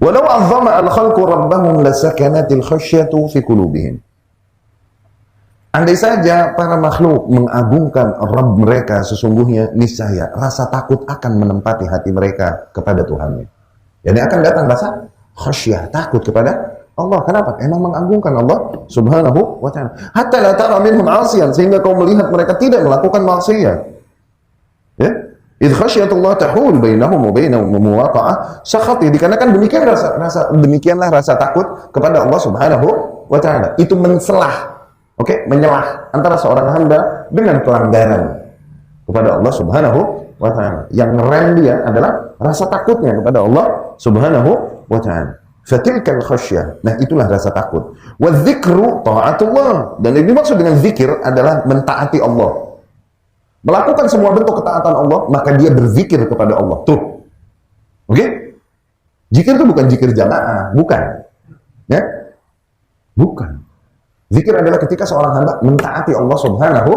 Walau azzama al-khalqu rabbahum lasakanatil khasyatu fi qulubihim. Andai saja para makhluk mengagungkan Rabb mereka, sesungguhnya niscaya rasa takut akan menempati hati mereka kepada Tuhannya. Jadi akan datang rasa khasyah, takut kepada Allah. Kenapa? Emang mengagungkan Allah Subhanahu wa ta'ala. Hatta la tara minhum 'asiyan, sehingga kau melihat mereka tidak melakukan maksiat. Ya? Idh khasyatullah tahul bainahum wa baina muwaqa'ah sakhati. Dikarenakan demikianlah rasa takut kepada Allah Subhanahu wa ta'ala. Itu menselah, menyelah antara seorang hamba dengan pelanggaran kepada Allah Subhanahu wa ta'ala. Yang ngerem dia adalah rasa takutnya kepada Allah Subhanahu wa ta'ala. Fatilkal khasyah. Nah, itulah rasa takut. Wa dzikru ta'atullah. Dan yang dimaksud dengan zikir adalah mentaati Allah. Melakukan semua bentuk ketaatan Allah, maka dia berzikir kepada Allah. Tuh. Zikir itu bukan zikir jamaah, bukan. Ya? Bukan. Zikir adalah ketika seorang hamba mentaati Allah Subhanahu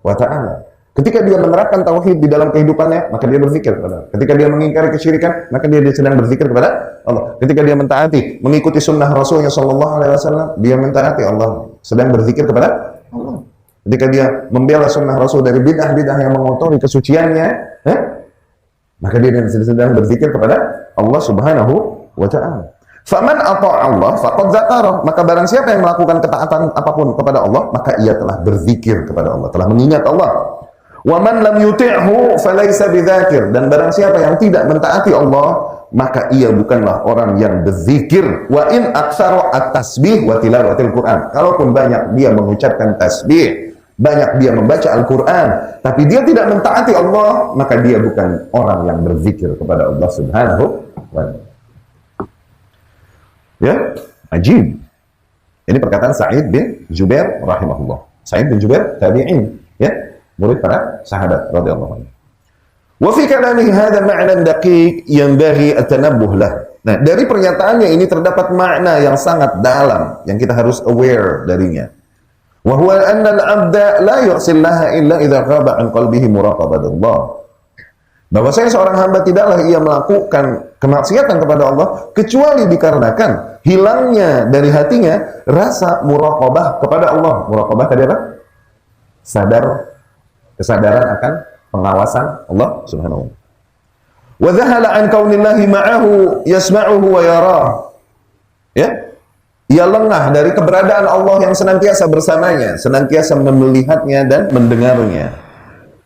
wa ta'ala. Ketika dia menerapkan tauhid di dalam kehidupannya, maka dia berzikir kepada Allah. Ketika dia mengingkari kesyirikan, maka dia sedang berzikir kepada Allah. Ketika dia mentaati, mengikuti sunnah Rasulnya sallallahu alaihi wasallam, dia mentaati Allah, sedang berzikir kepada Allah. Ketika dia membela sunnah Rasul dari bid'ah-bid'ah yang mengotori kesuciannya, maka dia sedang berzikir kepada Allah Subhanahu wa ta'ala. Faman ata'a Allah faqad dzakara, maka barang siapa yang melakukan ketaatan apapun kepada Allah, maka ia telah berzikir kepada Allah, telah mengingat Allah. Wa man lam yuti'hu falaysa bidzakir, dan barang siapa yang tidak mentaati Allah, maka ia bukanlah orang yang berzikir. Wa in aktsara at-tasbih wa tilawatil Quran. Kalaupun banyak dia mengucapkan tasbih, banyak dia membaca Al-Quran, tapi dia tidak mentaati Allah, maka dia bukan orang yang berzikir kepada Allah Subhanahu wa ta'ala. Ya, ajib. Ini perkataan Sa'id bin Jubair rahimahullah. Sa'id bin Jubair tabi'in, ya, murid para sahabat radhiyallahu anhu. Wa fi kalamihi hadha ma'nan daqiq yanbaghi at-tanabbuh lah. Nah, dari pernyataannya ini terdapat makna yang sangat dalam yang kita harus aware darinya. Wa huwa anna al-'abda la yu'sillaha illa idza ghaba 'an qalbihi muraqabatullah. Bahwasanya seorang hamba tidaklah ia melakukan kemaksiatan kepada Allah kecuali dikarenakan hilangnya dari hatinya rasa muraqabah kepada Allah. Muraqabah tadi apa? Kesadaran akan pengawasan Allah Subhanahu wa ta'ala. Wa dhahala 'an kaunillahi ma'ahu yasma'uhu wa yarah. Ya? Ia lengah dari keberadaan Allah yang senantiasa bersamanya, senantiasa melihatnya dan mendengarnya.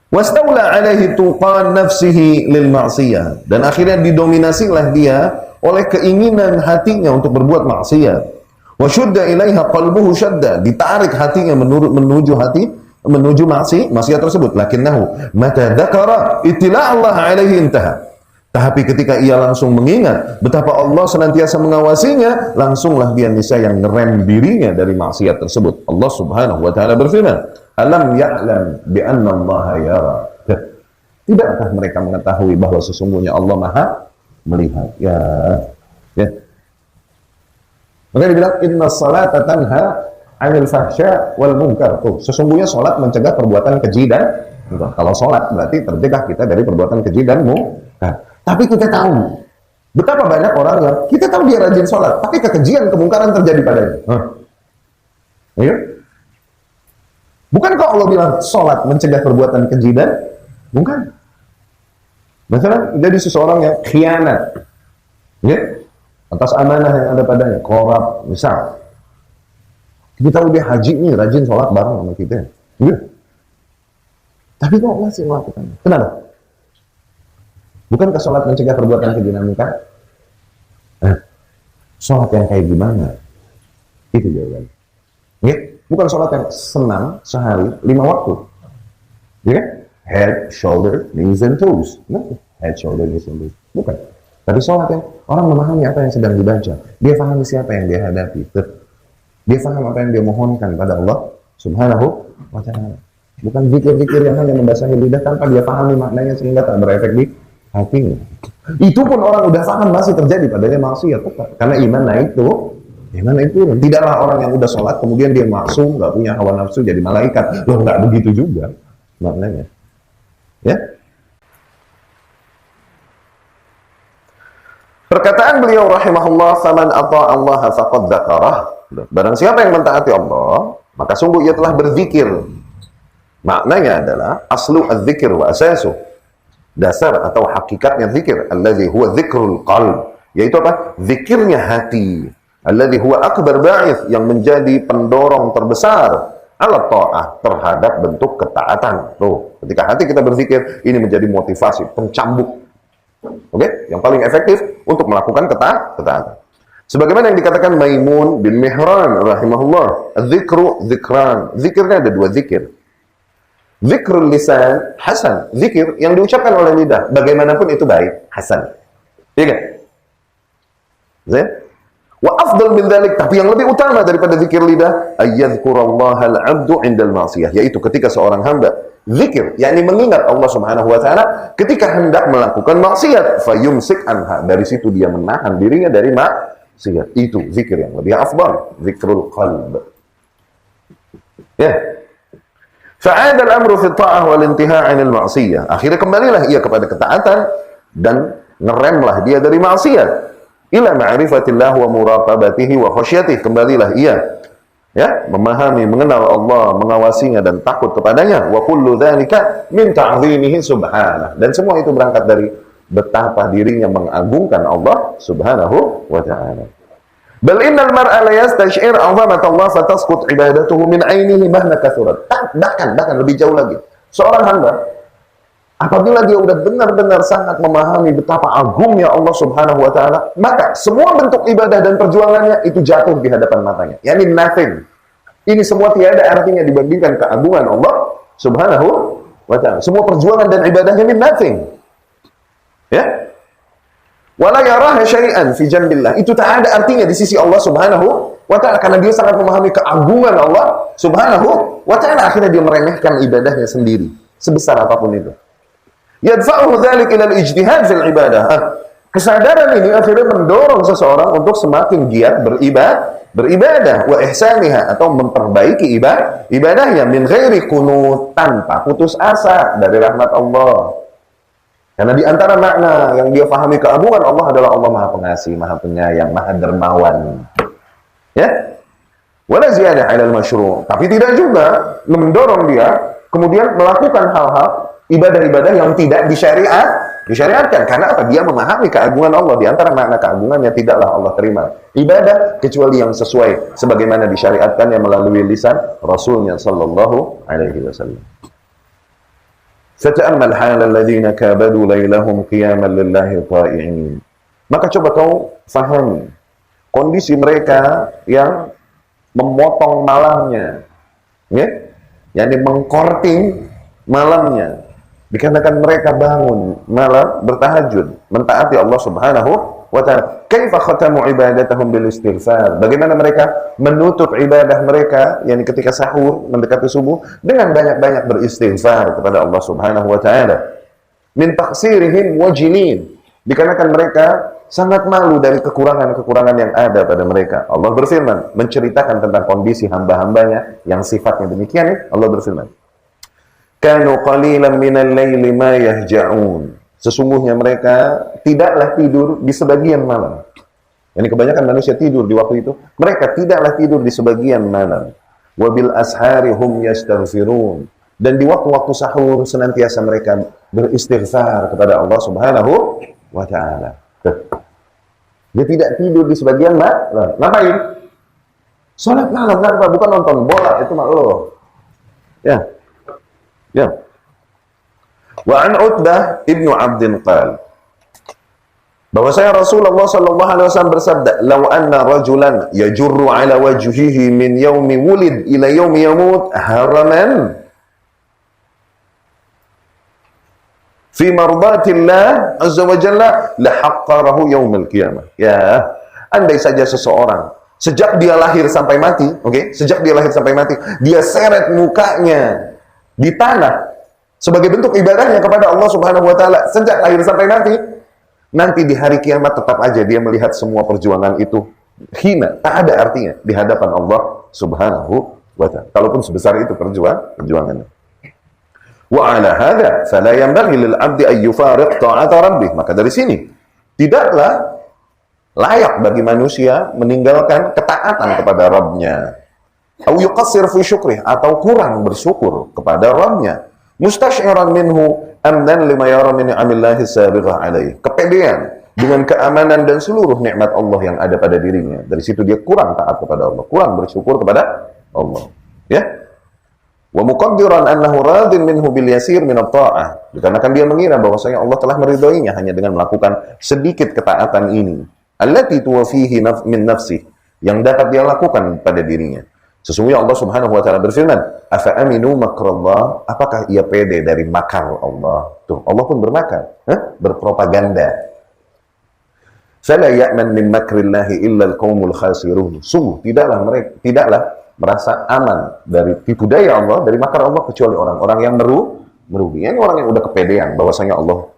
Wastaula alaihi tuqan nafsihi lil ma'siyah, dan akhirnya didominasilah dia oleh keinginan hatinya untuk berbuat maksiat. Wa syudda ilaiha qalbuhu syadda, ditarik hatinya menuju maksiat tersebut. Lakinnahu mata dzakara ittila' Allah alaihi intaha. Tapi ketika ia langsung mengingat betapa Allah senantiasa mengawasinya, langsunglah dia niscaya yang ngerem dirinya dari maksiat tersebut. Allah Subhanahu wa ta'ala berfirman, alam ya'lam bi anna Allah yara. Tidakkah mereka mengetahui bahwa sesungguhnya Allah Maha melihat? Ya. Maka dibilang inna salata tanha 'anil fahsya wal munkar. Tuh, sesungguhnya salat mencegah perbuatan keji dan munkar. Kalau salat berarti tercegah kita dari perbuatan keji dan munkar. Tapi kita tahu betapa banyak orang yang kita tahu dia rajin salat, tapi kekejian, kemungkaran terjadi padanya. Ya? Bukankah Allah bilang salat mencegah perbuatan keji dan mungkar? Misalnya jadi seseorang yang khianat, ya, atas amanah yang ada padanya, korup, misal. Kita tahu dia haji nih, rajin sholat bareng sama kita, ya. Tapi kok masih melakukannya? Kenapa? Bukankah sholat mencegah perbuatan keji dan mungkar? Sholat yang kayak gimana? Itu jawabannya. Ya? Bukan sholat yang senang sehari 5 waktu, ya kan? Head, shoulder, knees and toes. Nah, head, shoulder, knees and toes. Bukan. Tapi sholat yang orang memahami apa yang sedang dibaca. Dia pahami siapa yang dia hadapi. Dia paham apa yang dia mohonkan pada Allah Subhanahu wa ta'ala. Bukan zikir-zikir yang hanya membasahi lidah tanpa dia pahami maknanya sehingga tak berefek di hatinya. Itu pun orang udah paham masih terjadi padanya maksiat. Karena iman naik tuh. Gimana itu? Tidaklah orang yang udah sholat kemudian dia maksum, nggak punya hawa nafsu jadi malaikat. Loh, nggak begitu juga maknanya. Ya. Perkataan beliau rahimahullah, "Faman ata'a Allah faqad dzakarah." Barang siapa yang mentaati Allah, maka sungguh ia telah berzikir. Maknanya adalah aslu az-zikr wa asasu. Dasar atau hakikatnya zikir, alladzi huwa dzikrul qalb, yaitu apa? Zikirnya hati. Alladzi huwa akbar ba'its, yang menjadi pendorong terbesar ala ta'ah, terhadap bentuk ketaatan. Tuh, ketika hati kita berzikir, ini menjadi motivasi, pencambuk. Oke, yang paling efektif untuk melakukan ketaatan. Sebagaimana yang dikatakan Maimun bin Mihran rahimahullah, az-zikru dzikran. Zikirnya ada dua zikir. Zikrul lisan hasan, zikir yang diucapkan oleh lidah, bagaimanapun itu baik, hasan. Iya kan? Wa afdal min dzalik, tapi yang lebih utama daripada zikir lidah, ayyadhkurallaha al-'abdu 'indal ma'siyah, yaitu ketika seorang hamba zikir, yakni mengingat Allah Subhanahu wa taala ketika hendak melakukan maksiat, fayumsik anha, dari situ dia menahan dirinya dari maksiat. Itu zikir yang lebih afdal, zikrul qalb. Ya. Fa'ada al-amru fi ta'ah wal intiha' 'anil ma'siyah. Akhirnya kembalilah ia kepada ketaatan dan ngeremlah dia dari maksiat. Ila ma'rifatillah wa muraqabatihi wa khasyatihi. Kembalilah ia memahami, mengenal Allah, mengawasinya dan takut kepadanya. Wa kullu dzalika min ta'zimihi subhanahu. Dan semua itu berangkat dari betapa dirinya mengagungkan Allah Subhanahu wa ta'ala. Bal innal mar'a la yastash'ir 'azamat Allah fatasqut ibadatuhu min 'ainihi mahna kathurat. Bahkan lebih jauh lagi. Seorang hamba apabila dia sudah benar-benar sangat memahami betapa agungnya Allah Subhanahu wa taala, maka semua bentuk ibadah dan perjuangannya itu jatuh di hadapan matanya. Yani nothing. Ini semua tiada artinya dibandingkan keagungan Allah Subhanahu wa taala. Semua perjuangan dan ibadahnya ini nothing. Ya? Wala yaraha syai'an fi jambillah. Itu tak ada artinya di sisi Allah Subhanahu wa ta'ala, karena dia sangat memahami keagungan Allah Subhanahu wa ta'ala. Akhirnya dia meremehkan ibadahnya sendiri, sebesar apapun itu. Yadfa'uhu dzalik ila al-ijtihad fil ibadah. Kesadaran ini akhirnya mendorong seseorang untuk semakin giat beribadah wa ihsaniha, atau memperbaiki ibadahnya min ghairi qunut, tanpa putus asa dari rahmat Allah. Karena di antara makna yang dia pahami keagungan Allah adalah Allah Maha Pengasih, Maha Penyayang, Maha Dermawan. Ya? Wala ziyadah 'alal masyru'. Tapi tidak juga mendorong dia kemudian melakukan hal-hal ibadah-ibadah yang tidak disyariatkan. Karena apa? Dia memahami keagungan Allah. Di antara makna keagungannya, tidaklah Allah terima ibadah kecuali yang sesuai sebagaimana disyariatkannya melalui lisan Rasulnya sallallahu alaihi wasallam. Fata'ammal halal ladzina kabadu lailahum qiyaman lillahi ta'i'in. Maka coba kau fahami kondisi mereka yang memotong malamnya, ya, yakni mengkorting malamnya. Dikarenakan mereka bangun malam bertahajud, mentaati Allah Subhanahu wa ta'ala. Kaifa khatamu ibadatahum bil istighfar? Bagaimana mereka menutup ibadah mereka, yakni ketika sahur mendekati subuh, dengan banyak-banyak beristighfar kepada Allah Subhanahu wa ta'ala. Min taqsirihim wajilin. Dikarenakan mereka sangat malu dari kekurangan-kekurangan yang ada pada mereka. Allah berfirman menceritakan tentang kondisi hamba-hambanya yang sifatnya demikian. Allah berfirman, kanu qalilan minal laili ma yahja'un. Sesungguhnya mereka tidaklah tidur di sebagian malam. Yani kebanyakan manusia tidur di waktu itu. Mereka tidaklah tidur di sebagian malam. Wa bil ashari hum yastaghfirun. Dan di waktu-waktu sahur senantiasa mereka beristighfar kepada Allah Subhanahu wa ta'ala. Dia tidak tidur di sebagian malam. Ngapain? Salat malam, bukan nonton bola, itu makhluk. Ya. Ya. Wa an Utbah ibnu Abdin qal, bahwasanya Rasulullah sallallahu alaihi wasallam bersabda, "Law anna rajulan yajurru ala wajhihi min yaumi wulid ila yaumi yamut haraman fi mardatillah azza wa jalla la haqqarahu yaumil qiyamah." Ya, andai saja seseorang sejak dia lahir sampai mati, sejak dia lahir sampai mati, dia seret mukanya di tanah sebagai bentuk ibadahnya kepada Allah Subhanahu wa ta'ala sejak lahir sampai mati, nanti di hari kiamat tetap aja dia melihat semua perjuangan itu hina, tak ada artinya di hadapan Allah Subhanahu wa ta'ala, kalaupun sebesar itu perjuangannya. Wa ala hadza fala yanbaghi lil 'abdi an yufariq ta'ata rabbih. Maka dari sini tidaklah layak bagi manusia meninggalkan ketaatan kepada Rabbnya. Au yuqassir fi syukrih, atau kurang bersyukur kepada Rabbnya. Mustasyiran minhu amnan lima yara min ni'amillahi sabighah alaih. Kepedean dengan keamanan dan seluruh nikmat Allah yang ada pada dirinya. Dari situ dia kurang taat kepada Allah, kurang bersyukur kepada Allah. Ya. Wa muqaddiran annahu radin minhu bil yasir min at-ta'ah. Dikarenakan dia mengira bahwasanya Allah telah meridhoinya hanya dengan melakukan sedikit ketaatan ini. Allati tuwafihi min nafsihi, yang dapat dia lakukan pada dirinya. Sesungguhnya Allah Subhanahu wa taala berfirman, "Afa aminu makrallah?" Apakah ia pede dari makar Allah? Tuh, Allah pun bermakar, berpropaganda. "Fala ya'man min makrillahi illa al-qaumul khasirun." Sungguh tidaklah merasa aman dari tipu daya Allah, dari makar Allah, kecuali orang-orang yang merugi. Ini orang yang udah kepedean bahwasanya Allah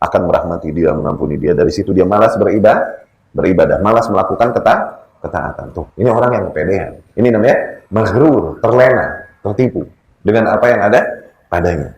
akan merahmati dia, mengampuni dia. Dari situ dia malas beribadah, malas melakukan ketaatan. Tuh, ini orang yang kepedean. Ini namanya maghrur, terlena, tertipu dengan apa yang ada padanya.